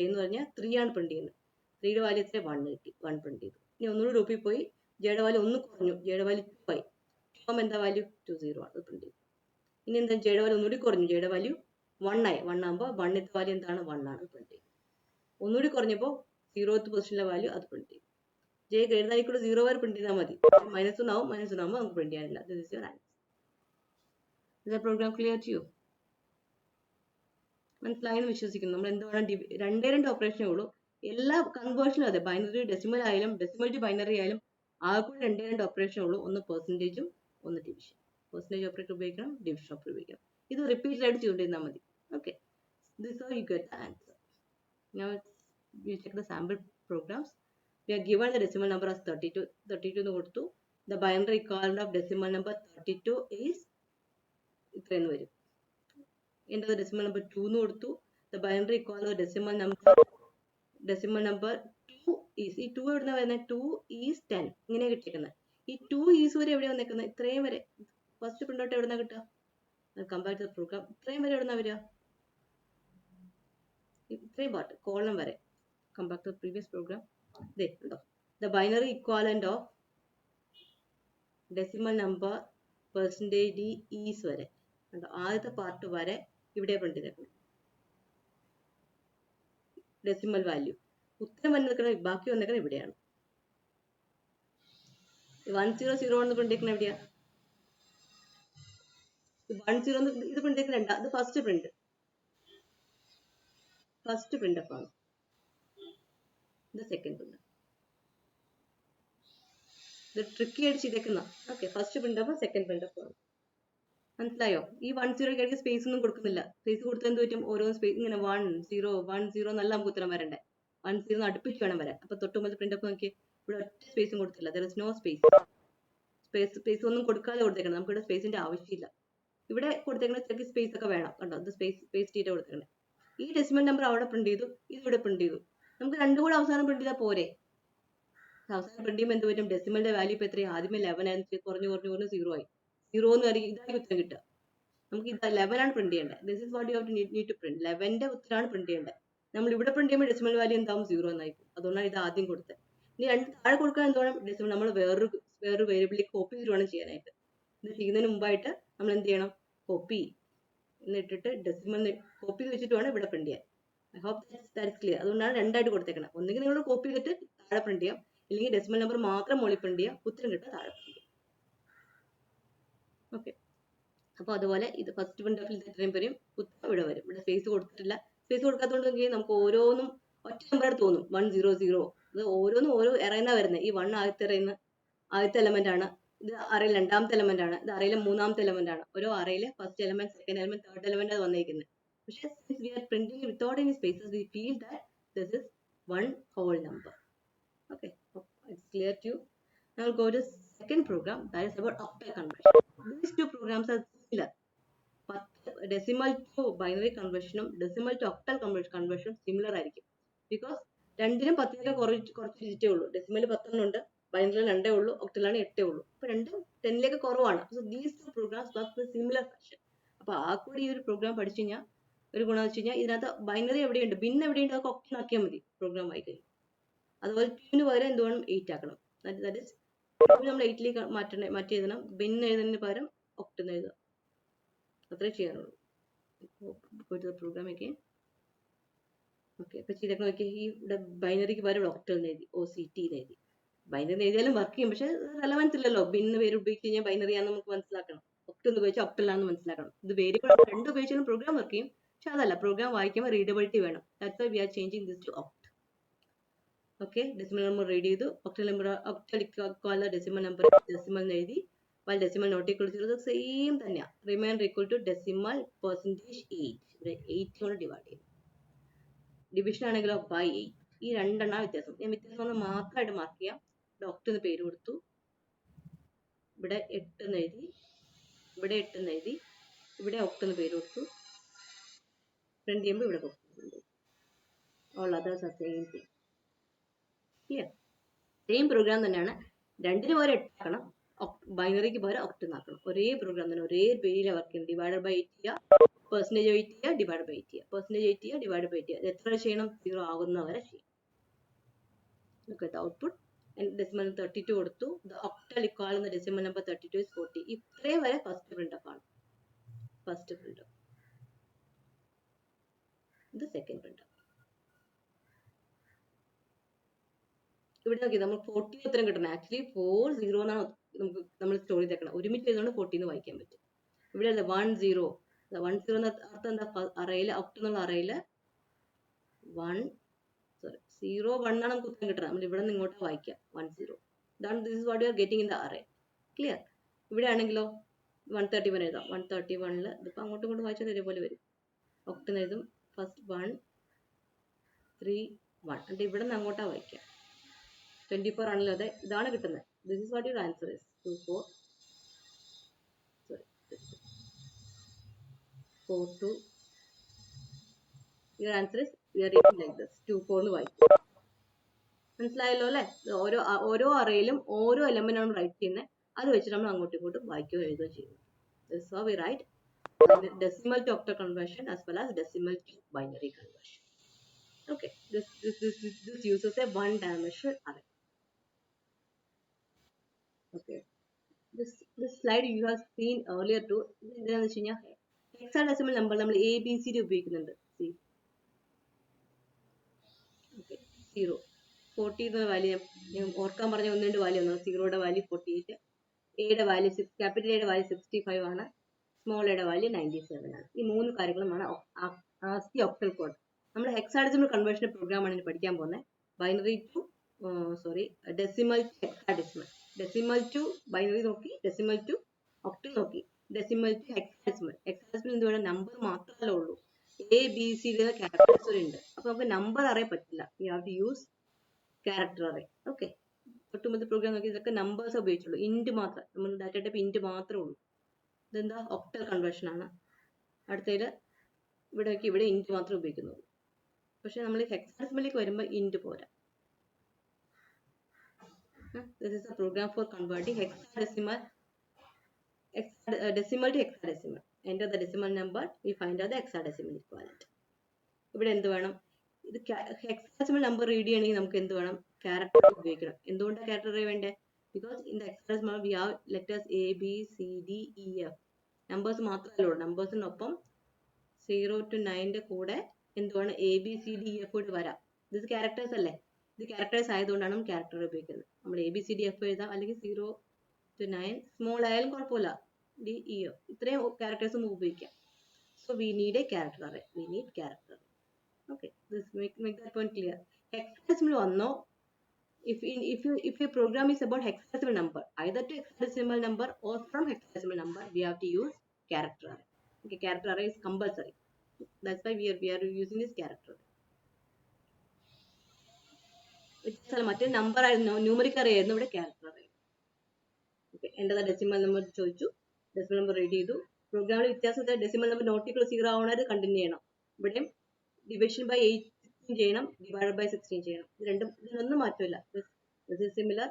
എന്ന് പറഞ്ഞാൽ 3 ആണ് പ്രിന്റ് ചെയ്യുന്നത്. 3യുടെ വാല്യൂ എത്ര? 1 കിട്ടി. 1 പ്രിന്റ് ചെയ്തു. ഇനി ഒന്നുകൂടി ലൂപ്പിൽ പോയി. ജെയുടെ വാല്യൂ 1 കുറഞ്ഞു. ജെയുടെ വാല്യൂ 2 ആയി. 2 ആകുമ്പോൾ എന്താ വാല്യൂ? 20 ആണ്. അത് പ്രിന്റ് ചെയ്തു. ഇനി എന്താ? ജെയുടെ വാല്യൂ ഒന്നുകൂടി കുറഞ്ഞു. ജെയുടെ വാല്യൂ 1 ആയി. 1 ആകുമ്പോൾ 1ന്റെ വാല്യൂ എന്താണ്? 1 ആണ്. പ്രിന്റ് ചെയ്തു. ഒന്നുകൂടി കുറഞ്ഞപ്പോൾ 0th പൊസിഷനിലെ വാല്യൂ അത് പ്രിന്റ് ചെയ്തു. J greater than equal to 0 വരെ പ്രിന്റ് ചെയ്താൽ മതി. -1 ആവും. -1 ആകുമ്പോൾ നമുക്ക് പ്രിന്റ് ചെയ്യാനില്ല. This is your answer. Is the program clear to you? മനസ്സിലായെന്ന് വിശ്വസിക്കുന്നു. നമ്മൾ എന്താണ് രണ്ട് ഓപ്പറേഷനേ ഉള്ളൂ. എല്ലാ കൺവേർഷനും അതെ, ബൈനറി ഡെസിമൽ ആയാലും ഡെസിമൽ ടു ബൈനറി ആയാലും ആകെ രണ്ട് ഓപ്പറേഷനേ ഉള്ളൂ. ഒന്ന് പെർസെൻറ്റേജും ഒന്ന് ഡിവിഷൻ. പെർസെൻറ്റേജ് ഓപ്പറേറ്റർ ഉപയോഗിക്കണം, ഡിവിഷൻ ഓപ്പറേറ്റർ ഉപയോഗിക്കണം. ഇത് റിപ്പീറ്റഡ് ആയിട്ട് ചെയ്തുകൊണ്ടിരുന്നാൽ മതി. Okay, this how you get the answer. Now you check the sample programs. We are given the decimal number as 32. 32 എന്ന് കൊടുത്തു. The binary equivalent of decimal number 32 is ഇത്രയെന്ന് വരും. Enter the decimal number 2 എന്ന് കൊടുത്തു. The binary equivalent of decimal number 2 is, ഈ 2 എവിടുന്ന വരുന്നത്? 2 is 10. ഇങ്ങനെ കിട്ടിയിരിക്കുന്നത്. ഈ 2 is വരെ എവിടെ വന്നേക്കുന്നത്? ഇത്രയും വരെ. ഫസ്റ്റ് പ്രിന്റ് ഔട്ട് എവിടുന്ന കിട്ടുക? Compare to program. ഇത്രയും വരെ എവിടുന്ന വരിക? ഇത്രയും പാർട്ട് കോളം വരെ. Compare to previous program. ദേ ഉണ്ടോ? The binary equivalent of decimal number percentage is വരെ ഉണ്ടോ? ആദ്യത്തെ പാർട്ട് വരെ ഇവിടെ പ്രിന്റ് ചെയ്തേക്കണം. ഡെസിമൽ വാല്യൂ ഉത്തരം വന്നിരിക്കുന്നത്, ബാക്കി വന്നിരിക്കുന്നത് ഇവിടെയാണ്. 1001 പ്രിന്റ് ചെയ്യുന്നത് എവിടെയാ? 10 ഇത് പ്രിന്റ് ചെയ്യുന്നത് ഇത് ഫസ്റ്റ് പ്രിന്റ് അപ്പ് ആണ്. ഇത് സെക്കൻഡ് പ്രിന്റ്. ഇത് ട്രിക്കി ആയിട്ട് ചെയ്തേക്കുന്ന. Okay, first print up, second print up ആണ്. മനസ്സിലായോ? ഈ 10 ഇടയ്ക്ക് സ്പേസ് ഒന്നും കൊടുക്കുന്നില്ല. സ്പേസ് കൊടുത്താൽ എന്ത് പറ്റും? ഓരോ സ്പേസ് ഇങ്ങനെ 1 0 1 0 എന്നല്ല നമുക്ക് ഉത്തരം വരണ്ടേ. 1 0 അടുപ്പിച്ച് വേണം വരാൻ. അപ്പൊ തൊട്ട് മുമ്പ് പ്രിന്റ് അപ്പ് നോക്കി, ഇവിടെ ഒറ്റ സ്പേസും കൊടുത്തില്ല. There is no space. Space ഒന്നും കൊടുക്കാതെ കൊടുത്തേക്കണം. നമുക്ക് ഇവിടെ സ്പേസിന്റെ ആവശ്യമില്ല. ഇവിടെ കൊടുത്തേക്കുന്ന ചെറിയ സ്പേസ് ഒക്കെ വേണം. കണ്ടോ, ഇത് സ്പേസ് തീറ്റ കൊടുത്തേക്കണേ. ഈ ഡെസിമൽ നമ്പർ അവിടെ പ്രിന്റ് ചെയ്തു, ഇത് ഇവിടെ പ്രിന്റ് ചെയ്തു. നമുക്ക് രണ്ടും കൂടെ അവസാനം പ്രിന്റ് ചെയ്താൽ പോരെ? അവസാനം പ്രിന്റ് ചെയ്യുമ്പോൾ എന്ത് പറ്റും? ഡെസിമലിന്റെ വാല്യൂ ഇപ്പൊ എത്രയും ആദ്യമേ 11 ആയിരുന്നു, കുറഞ്ഞു 0 ആയി. 0 എന്ന് ആയിരിക്കും ഇതായിരിക്കും ഉത്തരം കിട്ടുക. നമുക്ക് ഇത് 11 ആണ് പ്രിന്റ് ചെയ്യേണ്ടത്. This is what you have to need to print. 11ന്റെ ഉത്തരമാണ് പ്രിന്റ് ചെയ്യേണ്ടത്. നമ്മൾ ഇവിടെ പ്രിന്റ് ചെയ്യുമ്പോൾ ഡെസിമൽ വാല്യൂ എന്താവും? 0 എന്നായിരിക്കും. അതുകൊണ്ടാണ് ഇത് ആദ്യം കൊടുത്തത്. ഇനി രണ്ട് താഴെ കൊടുക്കാൻ എന്തോണം? ഡെസിമൽ നമ്മൾ വേറൊരു വേരിയബിളിൽ കോപ്പി ചെയ്ത് വേണം ചെയ്യാനായിട്ട്. ഇത് ചെയ്യുന്നതിന് മുമ്പായിട്ട് നമ്മൾ എന്ത് ചെയ്യണം? കോപ്പി എന്നിട്ടിട്ട് ഡെസിമൽ കോപ്പി ചെയ്ത് വെച്ചിട്ട് വേണം ഇവിടെ പ്രിന്റ് ചെയ്യാൻ. I hope that's clear. അതുകൊണ്ടാണ് രണ്ടായിട്ട് കൊടുത്തേക്കണം. ഒന്നുകിൽ നിങ്ങൾ കോപ്പി ചെയ്തിട്ട് താഴെ പ്രിന്റ് ചെയ്യാം, ഇല്ലെങ്കിൽ ഡെസിമൽ നമ്പർ മാത്രം മുകളിൽ പ്രിന്റ് ചെയ്യാം, ഉത്തരം കിട്ടാൻ താഴെ പ്രിന്റ് ചെയ്യാം. ഓക്കെ. അപ്പോൾ അതുപോലെ ഇത് ഫസ്റ്റ് പ്രിന്റ് ഇത് ഇത്രയും വരും, ഉത്തരം ഇവിടെ വരും. ഇവിടെ സ്പേസ് കൊടുത്തിട്ടില്ല. സ്പേസ് കൊടുക്കാത്തതുകൊണ്ട് നമുക്ക് ഓരോന്നും ഒറ്റ നമ്പറായിട്ട് തോന്നും. 1 0 0. ഇത് ഓരോന്നും ഓരോ എറയുന്ന വരുന്നത്. ഈ 1 ആദ്യത്തെ എലമെന്റ് ആണ്. ഇത് അറയിൽ രണ്ടാമത്തെ എലമെന്റ് ആണ്. ഇത് അറയിലെ മൂന്നാമത്തെ എലമെന്റ് ആണ്. ഓരോ അറയിലെ first element, second element, third element ആണ് വന്നിരിക്കുന്നത്. പക്ഷേ since we are printing without any spaces, we feel that this is one whole number. Okay, it's clear to you. Now we'll go to second program, that is about octal conversion. These two programs are similar. Decimal to binary conversion, decimal to octal conversion similar ആയിരിക്കും. Because രണ്ടിനും 10 കുറച്ച് ഡിജിറ്റേ ഉള്ളൂ. Decimal 10 ഉണ്ട്, ബൈനറിയിൽ 2 ഉള്ളൂ, ഒക്ടലാണ് 8 ഉള്ളൂ. അപ്പൊ രണ്ടും 10 കുറവാണ്. So these two programs work with similar fashion. അപ്പൊ ആ കൂടി ഈ ഒരു പ്രോഗ്രാം പഠിച്ചു കഴിഞ്ഞാൽ ഒരു ഗുണം വെച്ച് കഴിഞ്ഞാൽ ഇതിനകത്ത് ബൈനറി എവിടെയുണ്ട്, ബിൻ എവിടെയുണ്ട്, അതൊക്കെ ഒക്ടൻ ആക്കിയാൽ മതി പ്രോഗ്രാം ആയി കഴിഞ്ഞു. അതുപോലെ ട്യൂന് പകരം എന്ത് വേണം? 8 ആക്കണം. ദാറ്റ് ഇസ് നമ്മൾ 8ലേക്ക് മാറ്റി എഴുതണം. ബിൻ എഴുതുന്നതിന് പകരം ഒക്ടൻ എഴുതുക. അത്രേ ചെയ്യാനുള്ളൂ. പ്രോഗ്രാം ഒക്കെ ഓക്കെ. അപ്പൊ ചെയ്തൊക്കെ നോക്കി, ഈ ഇവിടെ ബൈനറിക്ക് പകരം ഇവിടെ ഒക്ടൽ എഴുതി, OCT എഴുതി. ബൈനറി എഴുതിയാലും വർക്ക് ചെയ്യും, പക്ഷെ റെലവൻസ് ഇല്ലല്ലോ. ബിന്ന് പേര് ഉപയോഗിച്ച് കഴിഞ്ഞാൽ ബൈനറി ആണെന്ന് നമുക്ക് മനസ്സിലാക്കണം, ഒക്ടൽ എന്ന് ഉപയോഗിച്ചാൽ ഒക്ടലാണെന്ന് മനസ്സിലാക്കണം. ഇത് വേരിയബിൾ രണ്ടും ഉപയോഗിച്ചാലും പ്രോഗ്രാം വർക്ക് ചെയ്യും, പക്ഷെ അതല്ല, പ്രോഗ്രാം വായിക്കുമ്പോൾ റീഡബിലിറ്റി വേണം. That's why we are changing this to oct. Okay, decimal number read ചെയ്തു, octal number decimal number decimal എഴുതി. while decimal not equal to 0, same തന്നെയാണ്. Remainder equal to decimal percentage 8. ഇവിടെ 8 കൊണ്ട് ഡിവൈഡ് ചെയ്യും. Division ആണെങ്കിലോ by 8. ഈ രണ്ടെണ്ണം വ്യത്യാസം. ഞാൻ വ്യത്യാസം ഒന്ന് മാത്രമായിട്ട് മാർക്ക് ചെയ്യാം. ഇവിടെ ഒക്ട് എന്ന് പേര് കൊടുത്തു, ഇവിടെ 8 എന്ന് എഴുതി, ഇവിടെ 8 എന്ന് എഴുതി, ഇവിടെ ഒക്ട് എന്ന് പേര് കൊടുത്തു. പ്രിന്റ് ചെയ്യുമ്പോൾ ഇവിടെ കൊടുത്തു. All others are same thing. Clear? Same program തന്നെയാണ്. രണ്ടിന് പകരം 8 ആക്കണം, ബൈനറിക്ക് പകരം ഒക്ട് ആക്കണം. ഒരേ പ്രോഗ്രാം തന്നെ, ഒരേ പേരിൽ വർക്ക് ചെയ്യണം. ഡിവൈഡ് ബൈ 8 ചെയ്യുക, പെർസെന്റേജ് 8 ചെയ്യുക, ഡിവൈഡ് ബൈ 8 ചെയ്യുക, പെർസെന്റേജ് 8 ചെയ്യുക, ഡിവൈഡ് ബൈ 8 ചെയ്യുക. എത്ര ചെയ്യണം? 0 ആകുന്നവരെ ചെയ്യും. Look at the output. Decimal 32 കൊടുത്തു. The octal equal എന്ന ഡെസിമൽ നമ്പർ 32 is 40. ഇത്രയും വരെ ഫസ്റ്റ് പ്രിന്റ് അപ്പ് ആണ്. First print up. ഇത് സെക്കൻഡ് പ്രിന്റ് അപ്പ്. ഇവിടെ നോക്കി, നമ്മൾ 40 ഉത്തരം കിട്ടണം. ആക്ച്വലി 40 എന്നാണ് നമ്മൾ സ്റ്റോർ ചെയ്തേക്കണം. ഒരുമിച്ച് ചെയ്തുകൊണ്ട് 40 എന്ന് വായിക്കാൻ പറ്റും. ഇവിടെ 1 0. 1 0 എന്ന അർത്ഥം എന്താ? അറയില് ഒക്ട് എന്നുള്ള അറയില് 0 1 ആണ് നമുക്ക് ഉത്തരം കിട്ടണം. നമ്മൾ ഇവിടെ നിന്ന് ഇങ്ങോട്ട് വായിക്കാം 1 0. ഇതാണ് this is what you are getting in the array. Clear? ഇവിടെ ആണെങ്കിലോ 131 എഴുതാം. 131 ഇതിപ്പോൾ അങ്ങോട്ടും ഇങ്ങോട്ടും വായിച്ചാൽ ഇതേപോലെ വരും. ഒക്ടൻ എഴുതും. ഫസ്റ്റ് 1 3 1. എന്നിട്ട് ഇവിടെ നിന്ന് അങ്ങോട്ടാണ് വായിക്കാം. 24 ആണല്ലോ. അതെ, ഇതാണ് കിട്ടുന്നത്. This is what your answer is. 4 2. Your answer is we are reading like this. 24 എന്ന് വായിക്കും. മനസ്സിലായല്ലോ അല്ലേ? ഓരോ അറയിലും ഓരോ എലമെന്റ് ആണ് റൈറ്റ് ചെയ്യുന്നത്. അത് വെച്ച് നമ്മൾ അങ്ങോട്ടും ഇങ്ങോട്ടും വായിക്കുകയോ എഴുതുകയോ ചെയ്യുന്നു. This is how we write decimal to octal conversion as well as decimal to binary conversion. Okay, this uses a one-dimensional array. Okay, this slide you have seen earlier too. എന്താണെന്ന് വെച്ച് കഴിഞ്ഞാൽ ഹെക്സാഡെസിമൽ നമ്പർ നമ്മൾ ABCD ഉപയോഗിക്കുന്നുണ്ട്. See, okay, 0. 40 എന്ന value ഞാൻ ഓർക്കാൻ പറഞ്ഞ 1 value ഒന്നാണ്. 0യുടെ വാല്യൂ 48, എയുടെ വാല്യൂ ക്യാപിറ്റൽ എയുടെ വാല്യൂ 65 ആണ്, സ്മോൾ എയുടെ വാല്യൂ 97 ആണ്. ഈ 3 കാര്യങ്ങളുമാണ് ASCII ഒക്ടൽ കോഡ്. നമ്മൾ ഹെക്സാഡെസിമൽ കൺവേർഷൻ പ്രോഗ്രാം ആണ് പഠിക്കാൻ പോകുന്നത്. Binary to decimal to hexadecimal. Decimal to binary നോക്കി, ഡെസിമൽ ടു ഒക്ടൽ നോക്കി. Decimal to hexadecimal. ഹെക്സാഡെസിമൽ എന്ത് വേണം, നമ്പർ മാത്രമല്ല ഉള്ളൂ, A B C D characters വരെ ഉണ്ട്. അപ്പൊ നമുക്ക് നമ്പർ അറേ പറ്റില്ല, you have to use character array. Okay, തൊട്ടുമുമ്പത്തെ പ്രോഗ്രാം നോക്കി ഇതൊക്കെ നമ്പേഴ്സ് ഉപയോഗിച്ചുള്ളൂ, ഇൻറ്റ് മാത്രം, നമ്മൾ ഡാറ്റ ടൈപ്പ് ഇൻറ്റ് മാത്രമേ ഉള്ളൂ. ഇതെന്താ ഒക്ടൽ കൺവേർഷൻ ആണ്. അടുത്തതിൽ ഇവിടെ ഇൻറ്റ് മാത്രമേ ഉപയോഗിക്കുന്നുള്ളൂ. പക്ഷെ നമ്മൾ ഹെക്സാഡെസിമലിലേക്ക് വരുമ്പോൾ ഇൻറ്റ് പോരാ. This is a program for converting hexadecimal decimal to hexadecimal. Enter the decimal number, we find out the hexadecimal equivalent. ഇവിടെ എന്ത് വേണം, ഇത് ഹെക്സാഡെസിമൽ നമ്പർ റീഡ് ചെയ്യണമെങ്കിൽ നമുക്ക് എന്ത് വേണം, ക്യാരക്ടർ ഉപയോഗിക്കണം. എന്തുകൊണ്ടാണ് ക്യാരക്ടർ വേണ്ടേ? Because in the hexadecimal we have letters A B C D E F. Numbers മാത്രമല്ല ഉള്ളൂ, നമ്പേഴ്സിനൊപ്പം 0 to 9 കൂടെ എന്തുവാണ് A B C D E F കൂടി വരാം. ഇത് ക്യാരക്ടേഴ്സ് അല്ലേ, ഇത് ക്യാരക്ടേഴ്സ് ആയതുകൊണ്ടാണ് നമ്മൾ ക്യാരക്ടർ ഉപയോഗിക്കുന്നത്. നമ്മൾ A B C D F എഴുതാം, അല്ലെങ്കിൽ 0 to 9 സ്മോൾ ആയാലും കുഴപ്പമില്ല, ഡി ഇ എഫ് ഇത്രയും ക്യാരക്ടേഴ്സ് നമുക്ക് ഉപയോഗിക്കാം. So we need A character array, we need character array. Okay, this make that point clear. Hexadecimal വന്നോ, if a program is about hexadecimal number, either to hexadecimal number or from hexadecimal number, we have to use character array. Okay, character array is compulsory. That's why we are using this character array. മറ്റേ number ആയിരുന്നു, numeric array ആയിരുന്നു, ഇവിടെ character array. Okay, എൻ്റെ decimal number ചോദിച്ചു, decimal number read ചെയ്തു. പ്രോഗ്രാമിൽ വ്യത്യാസം, decimal number not equal 0 ആവണത് കണ്ടിന്യൂ ചെയ്യണം. ഇവിടെയും ഡിവിഷൻ ബൈ 16 ചെയ്യണം, ഡിവൈഡ് ബൈ 16 ചെയ്യണം. ഇതിനൊന്നും മാറ്റമില്ല. This is similar,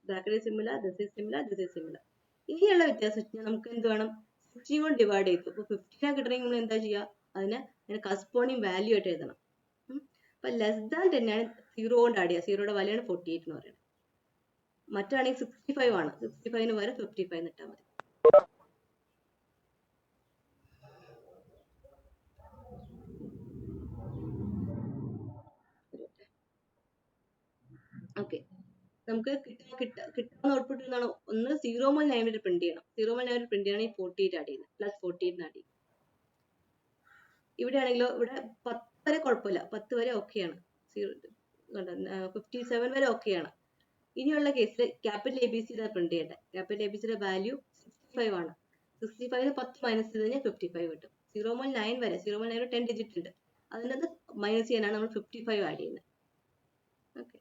bracket is similar, this is similar, this is similar. ഇനിയുള്ള വ്യത്യാസം നമുക്ക് എന്ത് വേണം, 16 കൊണ്ട് ഡിവൈഡ് ചെയ്തു. അപ്പോൾ 15 കിട്ടണമെങ്കിൽ നമ്മൾ എന്താ ചെയ്യുക, അതിന് കറസ്പോണ്ടിങ് വാല്യൂ ആയിട്ട് എഴുതണം. അപ്പൊ ലെസ് ദാൻ 10 ആണ് 0 കൊണ്ട് ആഡ് ചെയ്യുക, 0യുടെ വാല്യൂ ആണ് 48 എന്ന് പറയുന്നത്. മറ്റാണെങ്കിൽ 65 ആണ്, 65 വരെ 55 ഇട്ടാൽ മതി. ഓക്കെ, നമുക്ക് കിട്ടുന്ന ഔട്ട്പുട്ട് എന്താണ്, ഒന്ന് 0 മുതൽ 9 വരെ പ്രിന്റ് ചെയ്യണം. 0 മുതൽ 9 വരെ പ്രിന്റ് ചെയ്യണമെങ്കിൽ 48 ആഡ് ചെയ്യുന്നത്, പ്ലസ് 48 ആഡ് ചെയ്യും. ഇവിടെ ആണെങ്കിലോ, ഇവിടെ 10 വരെ കുഴപ്പമില്ല, 10 വരെ ഓക്കെയാണ്, 57 വരെ ഓക്കെയാണ്. ഇനിയുള്ള കേസിൽ capital A B C print ചെയ്യട്ടെ. ക്യാപിറ്റൽ എ ബി സിയുടെ വാല്യൂ 65 ആണ്. 65 10 മൈനസ് ചെയ്ത് കഴിഞ്ഞാൽ 55 കിട്ടും. 0 മുതൽ 9 വരെ, 0 മുതൽ 9 വരെ 10 ഡിജിറ്റ് ഉണ്ട്, അതിനകത്ത് മൈനസ് ചെയ്യാനാണ് നമ്മൾ 55 ആഡ് ചെയ്യുന്നത്. ഓക്കെ,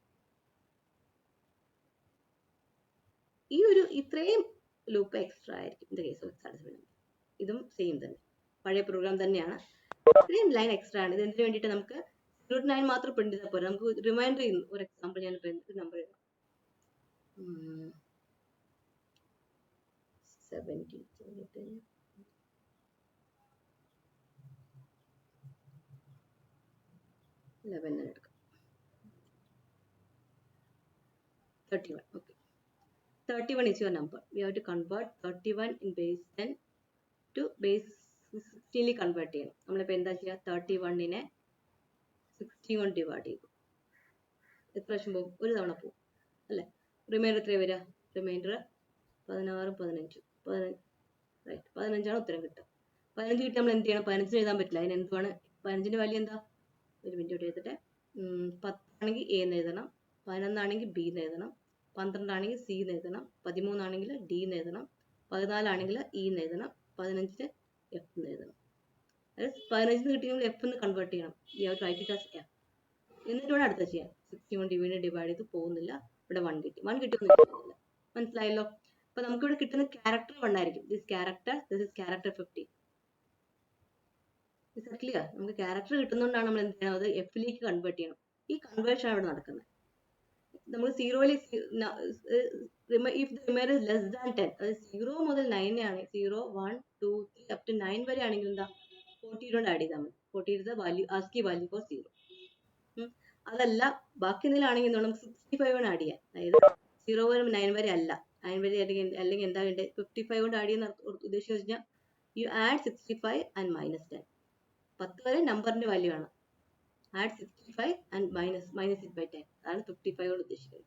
ഈ ഒരു ഇത്രയും ലൂപ്പ് എക്സ്ട്രാ ആയിരിക്കും in the case of hexadecimal number. ഇതും സെയിം തന്നെ, പഴയ പ്രോഗ്രാം തന്നെയാണ്. ഇത്രയും ലൈൻ എക്സ്ട്രാ ആണ്. ഇത് എന്തിനു വേണ്ടിയിട്ട്, നമുക്ക് 0 to 9 മാത്രം പ്രിന്റ് ചെയ്താൽ പോരാ, നമുക്ക് റിമൈൻഡർ ചെയ്യുന്നു. ഒരു എക്സാമ്പിൾ ഞാൻ നമ്പർ എഴുതാം, 17 11 എടുക്കാം, 31. Okay, 31 is your number. We have to convert 31 in base 10 to base 16 convert ചെയ്യണം. നമ്മളിപ്പോൾ എന്താ ചെയ്യുക, 31നെ 16 കൊണ്ട് ഡിവൈഡ് ചെയ്തു. എത്ര പ്രാവശ്യം പോകും, ഒരു തവണ പോകും അല്ലേ. റിമൈൻഡർ എത്ര വരിക, റിമൈൻഡർ 16 15 15ആണ് ഉത്തരം കിട്ടുക. 15 കിട്ടി നമ്മൾ എന്ത് ചെയ്യണം, 15 എഴുതാൻ പറ്റില്ല, അതിന് എന്തുവാണ് 15ന്റെ വാല്യൂ എന്താ, ഒരു മിനിറ്റ് എഴുതട്ടെ. 10 ആണെങ്കിൽ എ എന്ന് എഴുതണം, 11 ആണെങ്കിൽ ബി എന്ന് എഴുതണം, 12 ആണെങ്കിൽ സി എന്ന് എഴുതണം, 13 ആണെങ്കിൽ ഡി എന്ന് എഴുതണം, 14 ആണെങ്കിൽ ഇ എന്ന് എഴുതണം, 15 എഫ് എന്ന് എഴുതണം. അതായത് 15 കിട്ടിയെങ്കിൽ എഫ് എന്ന് കൺവേർട്ട് ചെയ്യണം. You have to write it as F. എന്നിട്ട് വേണം അടുത്ത ചെയ്യാൻ. 60 കൊണ്ട് ഡിവൈഡ് ചെയ്ത് പോകുന്നില്ല, ഇവിടെ 1 കിട്ടി. 1 കിട്ടിയൊന്നും മനസ്സിലായല്ലോ. അപ്പൊ നമുക്ക് ഇവിടെ കിട്ടുന്ന ക്യാരക്ടർ 1 ആയിരിക്കും. This is character 50. ക്ലിയർ? നമുക്ക് ക്യാരക്ടർ കിട്ടുന്നതുകൊണ്ടാണ് നമ്മൾ എന്ത് ചെയ്യണം, അത് എഫിലേക്ക് കൺവേർട്ട് ചെയ്യണം. ഈ കൺവേർഷൻ ആണ് ഇവിടെ നടക്കുന്നത്. നമ്മൾ 0യിലേക്ക് if the remainder is less than 10, അതായത് 0 മുതൽ 9 ആണ്, 0 1 2 3 up to 9 വരെ ആണെങ്കിൽ എന്താ, 48 കൊണ്ട് ആഡ് ചെയ്താൽ മതി. 48 is the value, ASCII value for 0. അതല്ല ബാക്കി എന്തെങ്കിലാണെങ്കിൽ നമുക്ക് 65 കൊണ്ട് ആഡ് ചെയ്യാം. അതായത് 0 മുതൽ 9 വരെ അല്ല, 9 വരെ അല്ലെങ്കിൽ എന്താ വേണ്ടത്, 55 കൊണ്ട് ആഡ് ചെയ്യുന്ന ഉദ്ദേശം വെച്ചാൽ യു ആഡ് 65 ആൻഡ് മൈനസ് 10. 10 വരെ നമ്പറിന്റെ വാല്യൂ ആണ്. add 65 and minus it by 10. അതാണ് 55 കൊണ്ട് ഉദ്ദേശിക്കുന്നത്.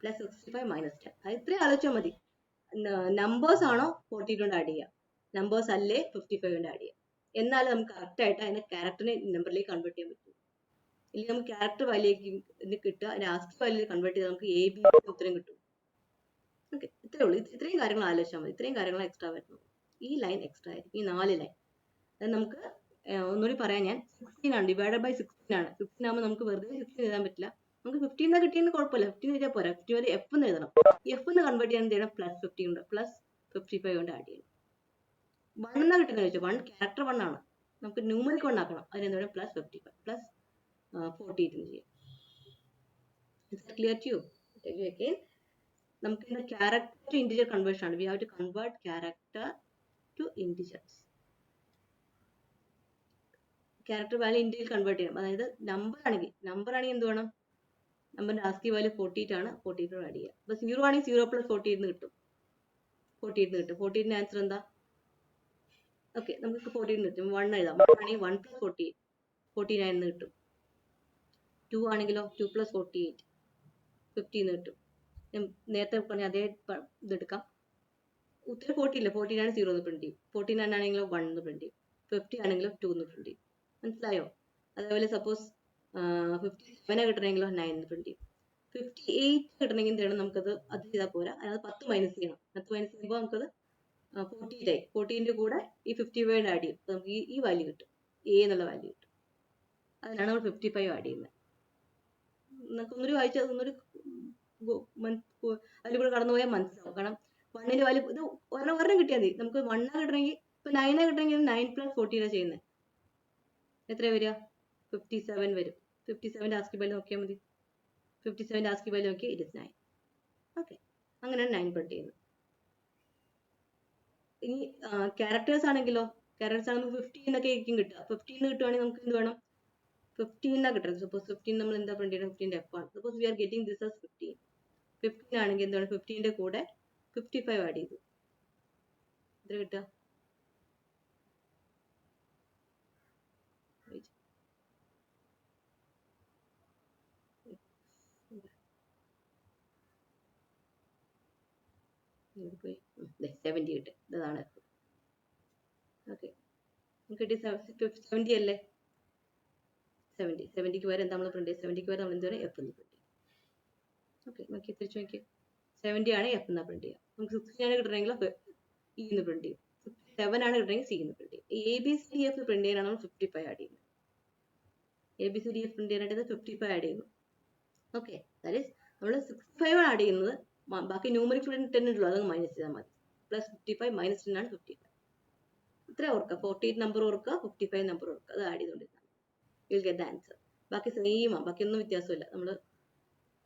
Plus 65 minus 10. അത് ഇത്രയും ആലോചിച്ചാൽ മതി. നമ്പേഴ്സ് ആണോ 48 കൊണ്ട് ആഡ് ചെയ്യുക, നമ്പേഴ്സ് അല്ലേ 55 കൊണ്ട് ആഡ് ചെയ്യുക. എന്നാലും നമുക്ക് കറക്റ്റ് ആയിട്ട് അതിനെ ക്യാരക്ടറിനെ നമ്പറിലേക്ക് കൺവേർട്ട് ചെയ്യാൻ പറ്റും. ഇല്ലെങ്കിൽ നമുക്ക് ക്യാരക്ടർ വാല്യൂക്ക് കിട്ടുക, അതിനെ ആസ്കി വാല്യൂ കൺവേർട്ട് ചെയ്താൽ നമുക്ക് എ ബി ഉത്തരം കിട്ടും. ഓക്കെ, ഇത്രേ ഉള്ളൂ. ഇത്രയും കാര്യങ്ങൾ ആലോചിച്ചാൽ മതി. ഇത്രയും കാര്യങ്ങൾ എക്സ്ട്രാ വരുന്നു. ഈ ലൈൻ എക്സ്ട്രാ ആയിരിക്കും, ഈ 4 ലൈൻ. അത് നമുക്ക് ഒന്നുകൂടി പറയാം ഞാൻ. 16 ആണ്, ഡിവൈഡഡ് ബൈ 16 ആണ്. 16 ആകുമ്പോൾ നമുക്ക് വെറുതെ 16 എഴുതാൻ പറ്റില്ല. നമുക്ക് 15 കിട്ടിയെന്ന് കുഴപ്പമില്ല, 15 എഴുതിയാൽ പോരാ. 15 വരെ എഫ് എന്ന് എഴുതണം. എഫ് എന്ന് കൺവേർട്ട് ചെയ്യാൻ എന്ത് ചെയ്യണം? +50 ഉണ്ട്, +55 കൊണ്ട് ആഡ് ചെയ്യണം. 1 എന്നാ കിട്ടുന്നത് വെച്ചാൽ 1 ക്യാരക്ടർ 1 ആണ്, നമുക്ക് ന്യൂമറിക് 1 ആക്കണം. അതിനെന്ത് വേണം? +55 +48 എന്ന് ചെയ്യാം. Clear to you? അഗൈൻ നമുക്ക് ക്യാരക്ടർ ടു ഇന്റിജർ കൺവേർഷൻ ആണ്. We have to convert character to integers. Character value integer convert ചെയ്യണം. അതായത് നമ്പർ ആണെങ്കിൽ എന്ത് വേണം? നമ്പറിന്റെ ആസ്കി വാല്യൂ 48 ആണ്, 48 ആഡ് ചെയ്യുക. അപ്പൊ 0 ആണെങ്കിൽ 0 + 48 കിട്ടും. 48 ആൻസർ എന്താ? ഓക്കെ, നമുക്ക് 48 കിട്ടും. 1 എഴുതാം. 1 ആണെങ്കിൽ 1 + 48, 49 കിട്ടും. 2 ആണെങ്കിലോ 2 + 48, 50 കിട്ടും. നേരത്തെ പറഞ്ഞ അതേ ഇതെടുക്കാം. ഉത്തരം 40 ഇല്ല, 49 ആണ് 0 എന്ന് പ്രിന്റ് ചെയ്യും. 49 ആണെങ്കിലോ 1 എന്ന് പ്രിന്റ് ചെയ്യും. 50 ആണെങ്കിലോ 2 എന്ന് പ്രിന്റ് ചെയ്യും. മനസ്സിലായോ? അതേപോലെ സപ്പോസ് 57 കിട്ടണമെങ്കിലോ 9 എന്ന് പ്രിന്റ് ചെയ്യും. 58 കിട്ടണമെങ്കിൽ എന്ത് ചെയ്യണം? നമുക്കത് ചെയ്താൽ പോരാ, അതിനകത്ത് 10 മൈനസ് ചെയ്യണം. 10 മൈനസ് ചെയ്യുമ്പോൾ നമുക്കത് 48 ആയി. 40ന്റെ കൂടെ ഈ 55 ആഡ് ചെയ്യും. നമുക്ക് ഈ വാല്യൂ കിട്ടും, എ എന്നുള്ള വാല്യൂ കിട്ടും. അതിനാണ് നമ്മൾ 55 ആഡ് ചെയ്യുന്നത്. നമുക്ക് ഒന്നൊരു വായിച്ചാൽ ഒന്നൊരു അതിൽ കൂടെ കടന്നു പോയാൽ മനസ്സിലാവും. കാരണം 1ന്റെ വാല്യൂ ഇത് ഒരെണ്ണം കിട്ടിയാൽ മതി. നമുക്ക് 1 കിട്ടണമെങ്കിൽ, ഇപ്പൊ 9 കിട്ടണമെങ്കിൽ 9 + 14 ചെയ്യുന്നത്. എത്ര വരിക? 57 വരും. 57 ആസ്കി വാല്യൂ നോക്കിയാൽ മതി. 57 ആസ്കി വാല്യൂ നോക്കി, ഇറ്റ് ഇസ് 9. ഓക്കെ, അങ്ങനെയാണ് 9 പ്രിന്റ് ചെയ്യുന്നത്. ഇനി ക്യാരക്ടേഴ്സ് ആണെങ്കിലോ, ക്യാരക്ടേഴ്സ് ആണെങ്കിൽ 15 എന്നൊക്കെ ആയിരിക്കും കിട്ടുക. 15 കിട്ടുവാണെങ്കിൽ നമുക്ക് എന്ത് വേണം? 15 എന്നാ കിട്ടുന്നത്. സപ്പോസ് 15 നമ്മൾ എന്താ പ്രിന്റ് ചെയ്യുന്നത്? 15 എഫ് ആണ്. Suppose V are getting this as 15. 15 ആണെങ്കിൽ എന്താണ്? 15ന്റെ കൂടെ 55 ആഡ് ചെയ്തു. എത്ര കിട്ടുക? പോയി 70 കിട്ടും. ഇതാണ് എഫ്. ഓക്കെ, കിട്ടി. 70 അല്ലേ? 70ക്ക് വരെ എന്താ നമ്മൾ പ്രിന്റ് ചെയ്യുക? 70ക്ക് വരെ നമ്മൾ എന്ത് ചെയ്യണം? എഫ് എന്ന് പ്രിന്റ് ചെയ്യും. ഓക്കെ, നോക്കി തിരിച്ചു നോക്കി. 70 ആണ് എഫ് എന്നാ പ്രിന്റ് ചെയ്യുക. നമുക്ക് 60 ആണ് കിട്ടണമെങ്കിൽ ഇ എന്ന് പ്രിന്റ് ചെയ്യും. 7 ആണ് കിട്ടണമെങ്കിൽ സി എന്ന് പ്രിന്റ് ചെയ്യും. ABCDF പ്രിന്റ് ചെയ്യാനാണ് നമ്മൾ 55 ആഡ് ചെയ്യുന്നത്. ABCDF പ്രിന്റ് ചെയ്യാനായിട്ട് 55 ആഡ് ചെയ്യുന്നു. ഓക്കെ, ദാറ്റ് ഈസ് നമ്മൾ 65 ആഡ് ചെയ്യുന്നത്. ബാക്കി ന്യൂമറിക് 10 ഉള്ളൂ, അതങ്ങ് മൈനസ് ചെയ്താൽ മതി. +55 - 10 ആണ് 55. ഇത്ര ഓർക്കുക. 48 നമ്പർ ഓർക്കുക, 55 നമ്പർ ഓർക്കുക. അത് ആഡ് ചെയ്തുകൊണ്ടിരുന്നാൽ you will get the answer. ബാക്കി സെയിം ആണ്, ബാക്കിയൊന്നും വ്യത്യാസമില്ല. നമ്മൾ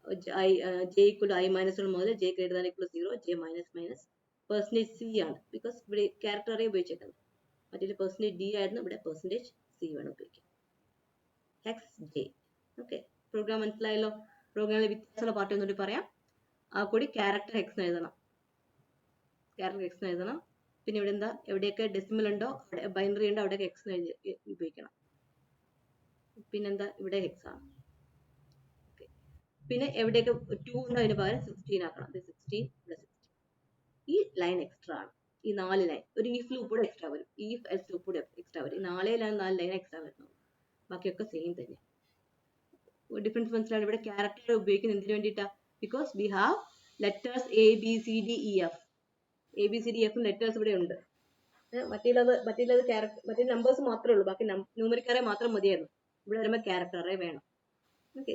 j = i - 1 മുതൽ j > 0, j %c ആണ്. ബിക്കോസ് ഇവിടെ ക്യാരക്ടർ അറേ ഉപയോഗിച്ചേക്കുന്നത്. മറ്റേ %d ആയിരുന്നു, ഇവിടെ %c വേണം ഉപയോഗിക്കാൻ. j. ഓക്കെ, പ്രോഗ്രാം മനസ്സിലായല്ലോ? പ്രോഗ്രാമിലെ വ്യത്യാസമുള്ള പാർട്ട് ഒന്നുകൂടി പറയാം. ആ കൂടി ക്യാരക്ടർ ഹെക്സ് എഴുതണം. ക്യാരക്ടർ ഹെക്സ് എഴുതണം. പിന്നെ ഇവിടെ എന്താ, എവിടെയൊക്കെ ഡെസിമൽ ഉണ്ടോ, ബൈനറി ഉണ്ടോ, അവിടെയൊക്കെ ഹെക്സ് ഉപയോഗിക്കണം. പിന്നെന്താ, ഇവിടെ ഹെക്സ് ആണ്. പിന്നെ എവിടെയൊക്കെ 2 ഉണ്ടോ അതിന് പകരം 16 ആക്കണം. 16 ഇവിടെ 16. ഈ ലൈൻ എക്സ്ട്രാ ആണ്. ഈ 4 ലൈൻ ഒരു ഈഫ് ലൂപ്പ് കൂടെ എക്സ്ട്രാ വരും. ഈഫ് എൽസ് ലൂപ്പ് കൂടെ എക്സ്ട്രാ വരും. ഈ 4 ലൈൻ എക്സ്ട്രാ വരുന്നു. ബാക്കിയൊക്കെ സെയിം തന്നെ. ഡിഫറൻസ് മനസ്സിലാണ്. ഇവിടെ ക്യാരക്ടർ ഉപയോഗിക്കുന്നത് എന്തിനു വേണ്ടിയിട്ടാ? Because we have letters ABCDEF. ABCDEF letters ഇവിടെ ഉണ്ട്. മറ്റേ നമ്പേഴ്സ് മാത്രമേ ഉള്ളൂ. ബാക്കി ന്യൂമറിക് അറേ മാത്രം മതിയായിരുന്നു. ഇവിടെ വരുമ്പോൾ ക്യാരക്ടർ അറേ വേണം. ഓക്കെ.